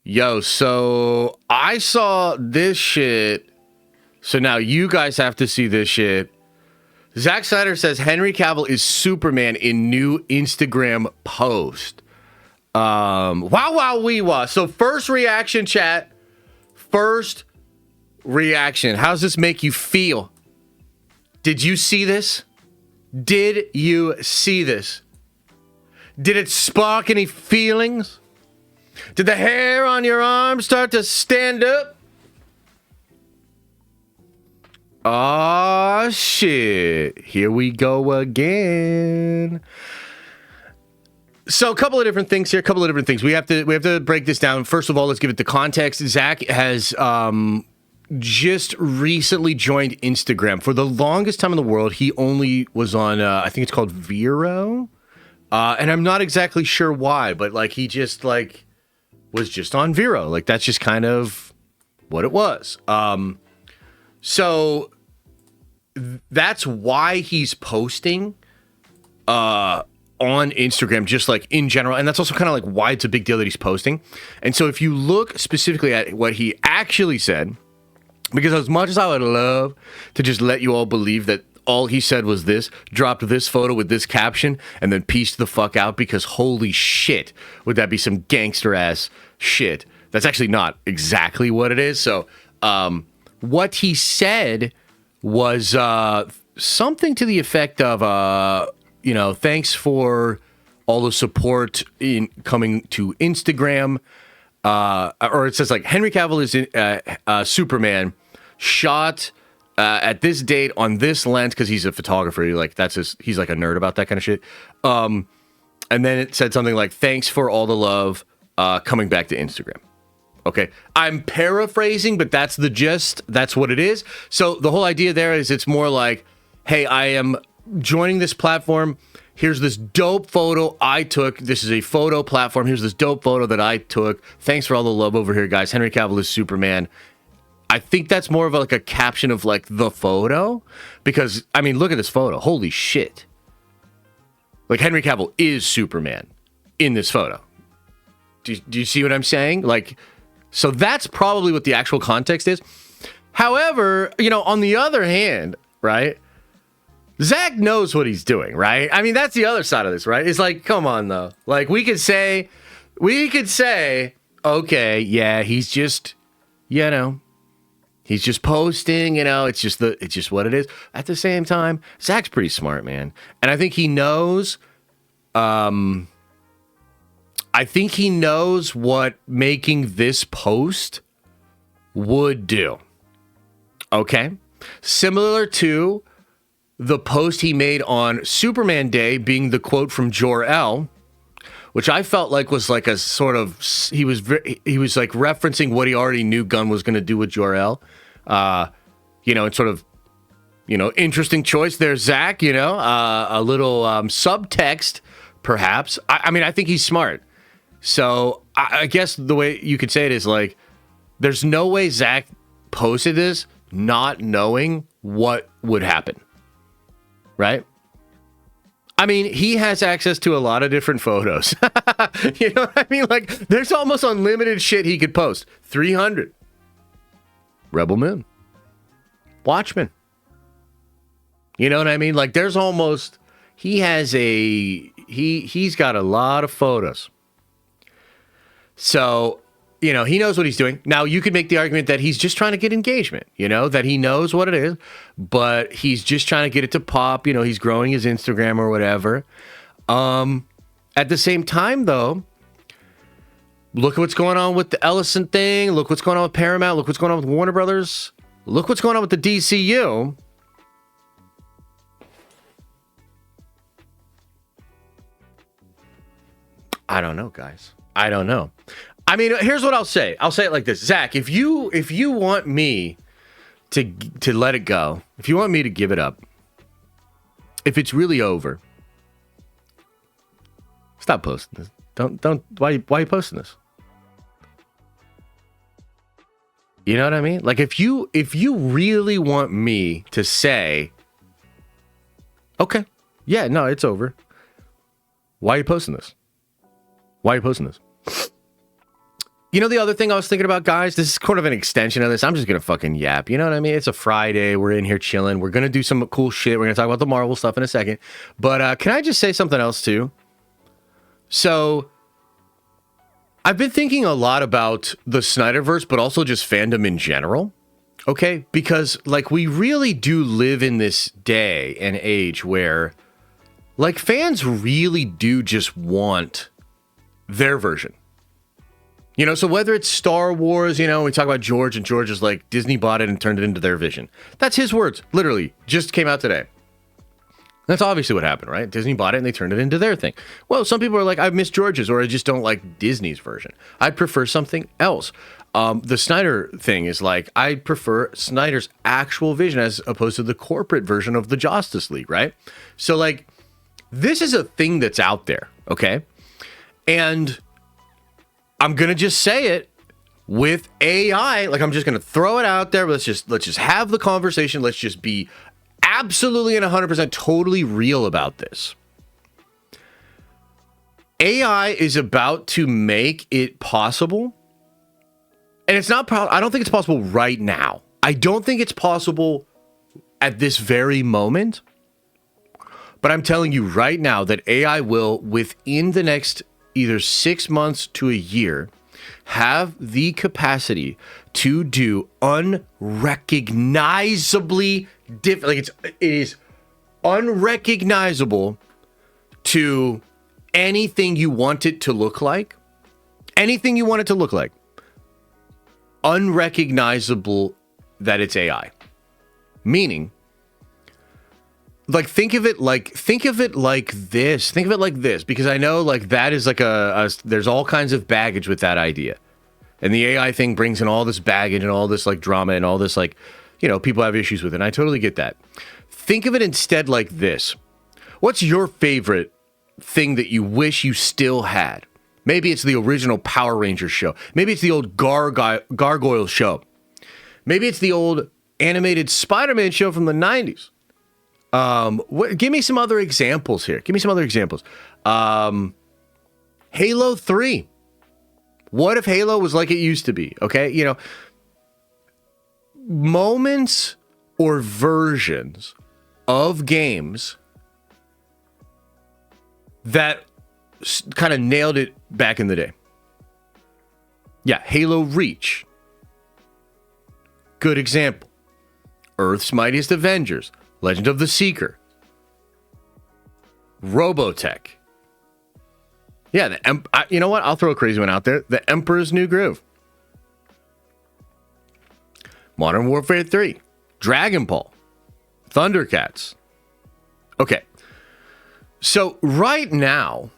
Yo, so I saw this shit. So now you guys have to see this shit. Zack Snyder says Henry Cavill is Superman in new Instagram post. Wow. So first reaction, chat. First reaction. How's this make you feel? Did you see this? Did you see this? Did it spark any feelings? Did the hair on your arm start to stand up? Oh shit. Here we go again. So a couple of different things here, We have to break this down. First of all, let's give it the context. Zach has just recently joined Instagram. For the longest time in the world, he only was on I think it's called Vero. And I'm not exactly sure why, but like he just like was just on Vero. Like that's just kind of what it was. So that's why he's posting on Instagram, just like in general. And that's also kind of like why it's a big deal that he's posting. And so if you look specifically at what he actually said, because as much as I would love to just let you all believe that all he said was this, dropped this photo with this caption, and then pieced the fuck out because holy shit, would that be some gangster ass shit. That's actually not exactly what it is. So what he said was something to the effect of, thanks for all the support in coming to Instagram. Or it says like Henry Cavill is Superman, shot at this date on this lens because he's a photographer. He's like a nerd about that kind of shit. And then it said something like, thanks for all the love coming back to Instagram. Okay, I'm paraphrasing, but that's the gist. That's what it is. So the whole idea there is it's more like, hey, I am joining this platform. Here's this dope photo I took. This is a photo platform. Here's this dope photo that I took. Thanks for all the love over here, guys. Henry Cavill is Superman. I think that's more of like a caption of like the photo because, I mean, look at this photo. Holy shit. Like Henry Cavill is Superman in this photo. Do you see what I'm saying? Like, so that's probably what the actual context is. However, on the other hand, right? Zach knows what he's doing, right? I mean, that's the other side of this, right? It's like, come on, though. Like, we could say, okay, yeah, he's just, he's just posting, it's just what it is. At the same time, Zach's pretty smart, man. And I think he knows, what making this post would do. Okay? Similar to the post he made on Superman Day being the quote from Jor-El, which I felt like was like a sort of, he was like referencing what he already knew Gunn was going to do with Jor-El. It's sort of, interesting choice there, Zach, a little subtext, perhaps. I mean, I think he's smart. So I guess the way you could say it is like, there's no way Zach posted this not knowing what would happen. Right? I mean, he has access to a lot of different photos. You know what I mean? Like, there's almost unlimited shit he could post. 300. Rebel Moon. Watchmen. You know what I mean? Like, there's almost... He's got a lot of photos. So... he knows what he's doing. Now, you could make the argument that he's just trying to get engagement, that he knows what it is, but he's just trying to get it to pop. He's growing his Instagram or whatever. At the same time, though, look at what's going on with the Ellison thing. Look what's going on with Paramount. Look what's going on with Warner Brothers. Look what's going on with the DCU. I don't know, guys. I don't know. I mean, here's what I'll say. I'll say it like this. Zach, if you want me to let it go, if you want me to give it up, if it's really over, stop posting this. Don't why are you posting this? You know what I mean? Like if you really want me to say, okay, yeah, no, it's over. Why are you posting this? Why are you posting this? You know, the other thing I was thinking about, guys, this is kind of an extension of this. I'm just going to fucking yap. You know what I mean? It's a Friday. We're in here chilling. We're going to do some cool shit. We're going to talk about the Marvel stuff in a second. But can I just say something else, too? So, I've been thinking a lot about the Snyderverse, but also just fandom in general. Okay? Because, like, we really do live in this day and age where, like, fans really do just want their version. You know, so whether it's Star Wars, you know, we talk about George, and George is like, Disney bought it and turned it into their vision. That's his words, literally, just came out today. That's obviously what happened, right? Disney bought it and they turned it into their thing. Well, some people are like, I miss George's, or I just don't like Disney's version. I'd prefer something else. The Snyder thing is like, I prefer Snyder's actual vision as opposed to the corporate version of the Justice League, right? So, like, this is a thing that's out there, okay? And I'm going to just say it with AI. Like, I'm just going to throw it out there. Let's just have the conversation. Let's just be absolutely and 100% totally real about this. AI is about to make it possible. And it's not, I don't think it's possible right now. I don't think it's possible at this very moment. But I'm telling you right now that AI will, within the next either 6 months to a year, have the capacity to do unrecognizably different. Like, it is unrecognizable to anything you want it to look like. Anything you want it to look like. Unrecognizable that it's AI. Meaning, like, think of it like this. Think of it like this, because I know, like, that is like there's all kinds of baggage with that idea. And the AI thing brings in all this baggage and all this, like, drama and all this, like, you know, people have issues with it. And I totally get that. Think of it instead like this. What's your favorite thing that you wish you still had? Maybe it's the original Power Rangers show. Maybe it's the old Gargoyle show. Maybe it's the old animated Spider-Man show from the 90s. Give me some other examples here. Halo 3. What if Halo was like it used to be? Okay, you know, moments or versions of games that kind of nailed it back in the day. Yeah, Halo Reach. Good example. Earth's Mightiest Avengers. Legend of the Seeker. Robotech. Yeah, you know what? I'll throw a crazy one out there. The Emperor's New Groove. Modern Warfare 3. Dragon Ball. Thundercats. Okay. So right now,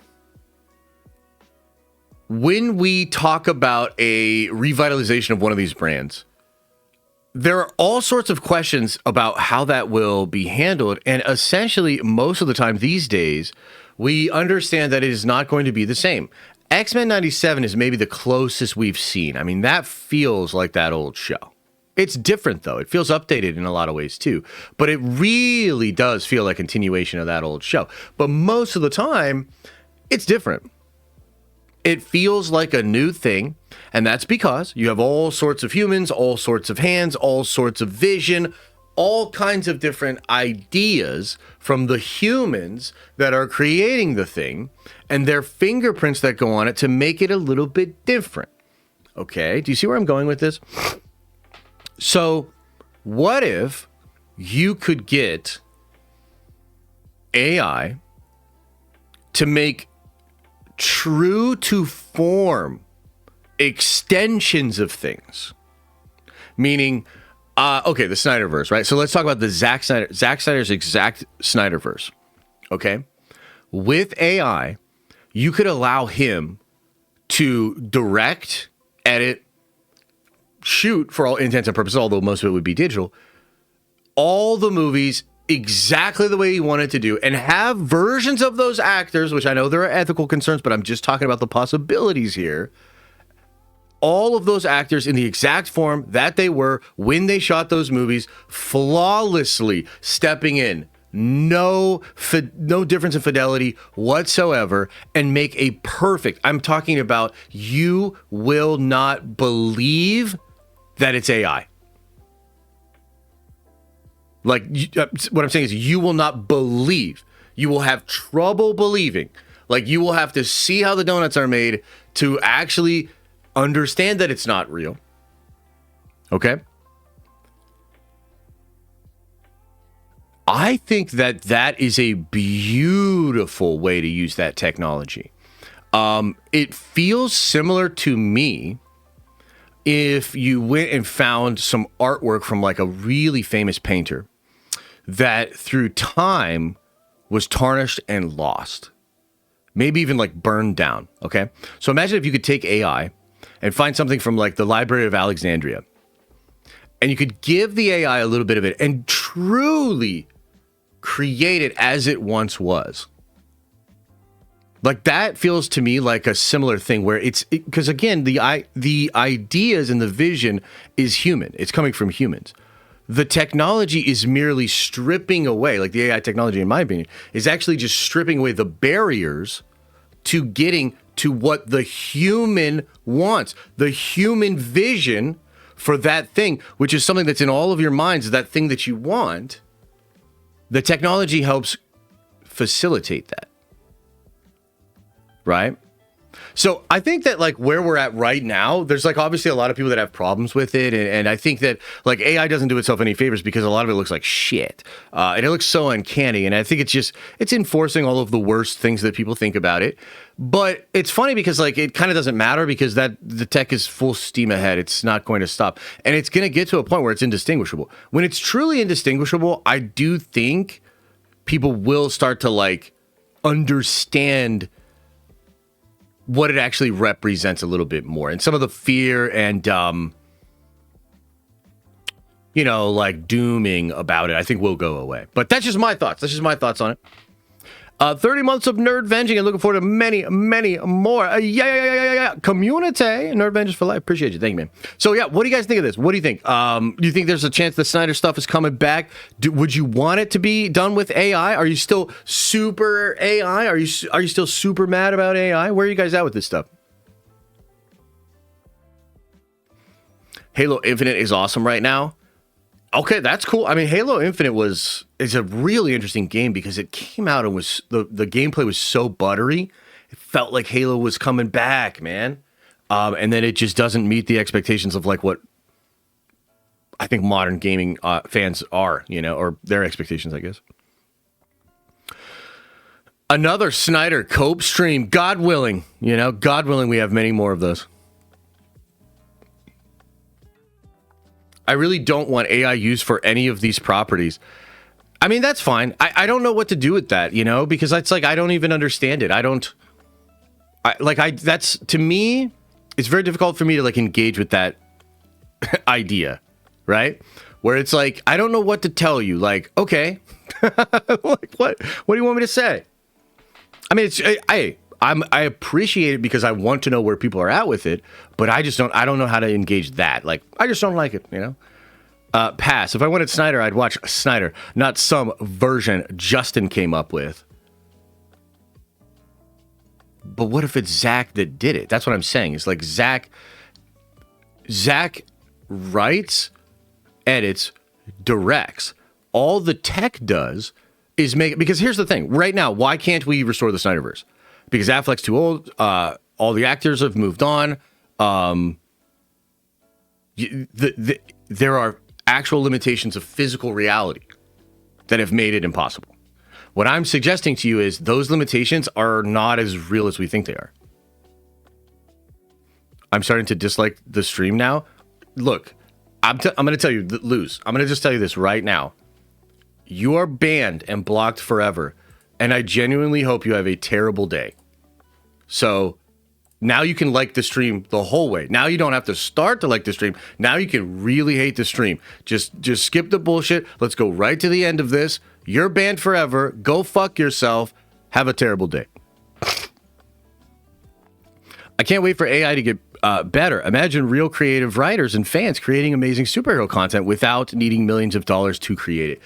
when we talk about a revitalization of one of these brands, there are all sorts of questions about how that will be handled. And essentially, most of the time these days, we understand that it is not going to be the same. X-Men 97 is maybe the closest we've seen. I mean, that feels like that old show. It's different, though. It feels updated in a lot of ways, too. But it really does feel like a continuation of that old show. But most of the time, it's different. It feels like a new thing, and that's because you have all sorts of humans, all sorts of hands, all sorts of vision, all kinds of different ideas from the humans that are creating the thing, and their fingerprints that go on it to make it a little bit different. Okay, do you see where I'm going with this? So, what if you could get AI to make true to form extensions of things? Meaning, okay, the Snyderverse, right? So let's talk about the Zack Snyder's exact Snyderverse. Okay? With AI, you could allow him to direct, edit, shoot, for all intents and purposes, although most of it would be digital, all the movies exactly the way you wanted to do, and have versions of those actors, which I know there are ethical concerns, but I'm just talking about the possibilities here. All of those actors in the exact form that they were when they shot those movies, flawlessly stepping in. no difference in fidelity whatsoever, and make a perfect. I'm talking about you will not believe that it's AI. Like, what I'm saying is you will not believe. You will have trouble believing. Like, you will have to see how the donuts are made to actually understand that it's not real. Okay? I think that that is a beautiful way to use that technology. It feels similar to me if you went and found some artwork from like a really famous painter that through time was tarnished and lost. Maybe even like burned down, okay? So imagine if you could take AI and find something from like the Library of Alexandria, and you could give the AI a little bit of it and truly create it as it once was. Like, that feels to me like a similar thing where because again, the ideas and the vision is human. It's coming from humans. The technology is merely stripping away, like the AI technology, in my opinion, is actually just stripping away the barriers to getting to what the human wants, the human vision for that thing, which is something that's in all of your minds, that thing that you want. The technology helps facilitate that. Right? So I think that like where we're at right now, there's like obviously a lot of people that have problems with it. And I think that like AI doesn't do itself any favors because a lot of it looks like shit. And it looks so uncanny. And I think it's enforcing all of the worst things that people think about it. But it's funny because like it kind of doesn't matter because that the tech is full steam ahead. It's not going to stop. And it's going to get to a point where it's indistinguishable. When it's truly indistinguishable, I do think people will start to like understand what it actually represents a little bit more. And some of the fear and, like dooming about it, I think will go away. But that's just my thoughts. That's just my thoughts on it. 30 months of nerd venging and looking forward to many, many more. Yeah. Community. Nerd vengeance for life. Appreciate you. Thank you, man. So, yeah, what do you guys think of this? What do you think? Do you think there's a chance the Snyder stuff is coming back? Would you want it to be done with AI? Are you still super AI? Are you still super mad about AI? Where are you guys at with this stuff? Halo Infinite is awesome right now. Okay, that's cool. I mean, Halo Infinite is a really interesting game because it came out and was the gameplay was so buttery. It felt like Halo was coming back, man. And then it just doesn't meet the expectations of like what I think modern gaming fans are, or their expectations, I guess. Another Snyder Cope stream, God willing, God willing, we have many more of those. I really don't want AI used for any of these properties. I mean, that's fine. I don't know what to do with that, because it's like, I don't even understand it. That's, to me, it's very difficult for me to like engage with that idea, right? Where it's like, I don't know what to tell you. Like, okay, like, what do you want me to say? I mean, I appreciate it because I want to know where people are at with it, but I don't know how to engage that. Like, I just don't like it, Pass. If I wanted Snyder, I'd watch Snyder, not some version Justin came up with. But what if it's Zack that did it? That's what I'm saying. It's like Zack writes, edits, directs. All the tech does is make it, because here's the thing. Right now, why can't we restore the Snyderverse? Because Affleck's too old. All the actors have moved on. There are actual limitations of physical reality that have made it impossible. What I'm suggesting to you is those limitations are not as real as we think they are. I'm starting to dislike the stream now. Look, I'm going to tell you, Luz, I'm going to just tell you this right now. You are banned and blocked forever. And I genuinely hope you have a terrible day. So now you can like the stream the whole way. Now you don't have to start to like the stream. Now you can really hate the stream. Just skip the bullshit. Let's go right to the end of this. You're banned forever. Go fuck yourself. Have a terrible day. I can't wait for AI to get better. Imagine real creative writers and fans creating amazing superhero content without needing millions of dollars to create it.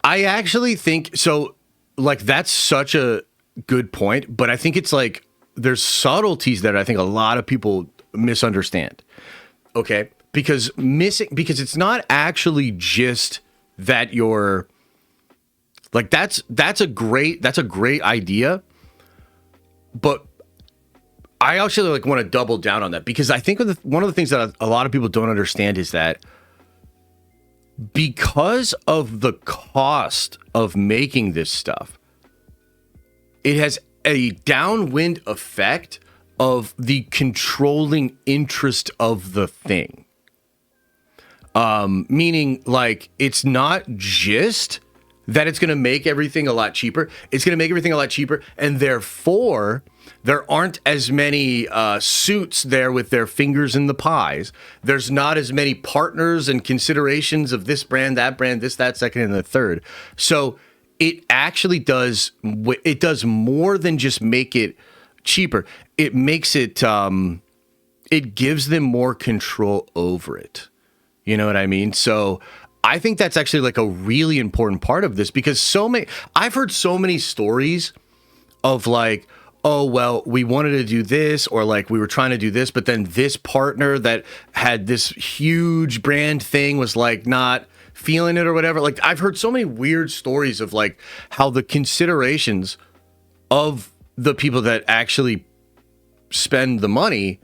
I actually think so. Like, that's such a good point, but I think it's like there's subtleties that I think a lot of people misunderstand. Okay, because it's not actually just that you're like that's a great idea, but I actually like want to double down on that because I think one of the things that a lot of people don't understand is that because of the cost of making this stuff, it has a downwind effect of the controlling interest of the thing. Meaning, like, it's not just that it's going to make everything a lot cheaper. It's going to make everything a lot cheaper, and therefore, there aren't as many suits there with their fingers in the pies. There's not as many partners and considerations of this brand, that brand, this, that, second, and the third. So it actually does more than just make it cheaper. It makes it, it gives them more control over it. You know what I mean? So I think that's actually like a really important part of this because I've heard so many stories of like, oh, well, we wanted to do this, or like we were trying to do this, but then this partner that had this huge brand thing was like not feeling it or whatever. Like, I've heard so many weird stories of like how the considerations of the people that actually spend the money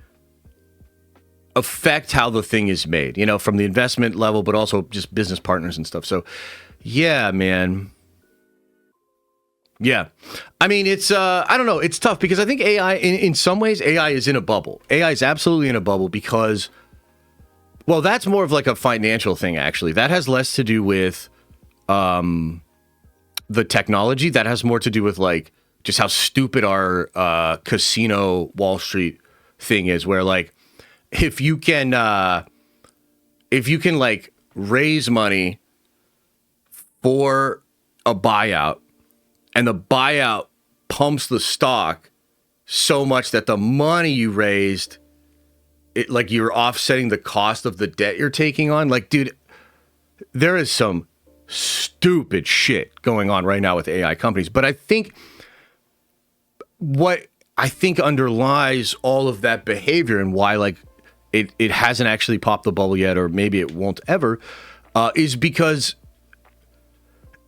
affect how the thing is made, you know, from the investment level, but also just business partners and stuff. So yeah, man. Yeah. I mean, it's, I don't know. It's tough because I think AI, in some ways, AI is in a bubble. AI is absolutely in a bubble because, well, that's more of like a financial thing, actually. That has less to do with the technology. That has more to do with like just how stupid our casino Wall Street thing is, where like, if you can like raise money for a buyout and the buyout pumps the stock so much that the money you raised, it like you're offsetting the cost of the debt you're taking on. Like, dude, there is some stupid shit going on right now with AI companies. But I think what underlies all of that behavior and why like it hasn't actually popped the bubble yet, or maybe it won't ever, is because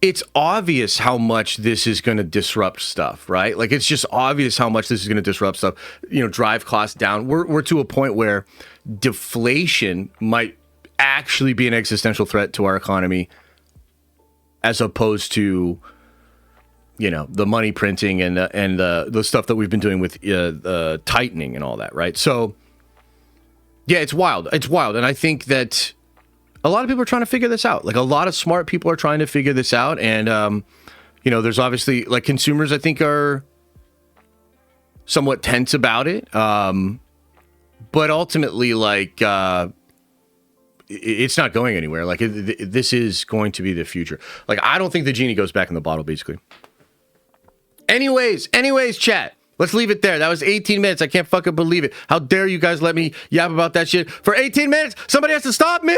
it's obvious how much this is going to disrupt stuff, right? Like, it's just obvious how much this is going to disrupt stuff, you know, drive costs down. We're to a point where deflation might actually be an existential threat to our economy as opposed to, you know, the money printing and the stuff that we've been doing with tightening and all that, right? So yeah, it's wild. It's wild. And I think that a lot of people are trying to figure this out. Like, a lot of smart people are trying to figure this out. And, you know, there's obviously, like, consumers, I think, are somewhat tense about it. But ultimately, like, it's not going anywhere. Like, this is going to be the future. Like, I don't think the genie goes back in the bottle, basically. Anyways, chat. Let's leave it there. That was 18 minutes. I can't fucking believe it. How dare you guys let me yap about that shit for 18 minutes? Somebody has to stop me!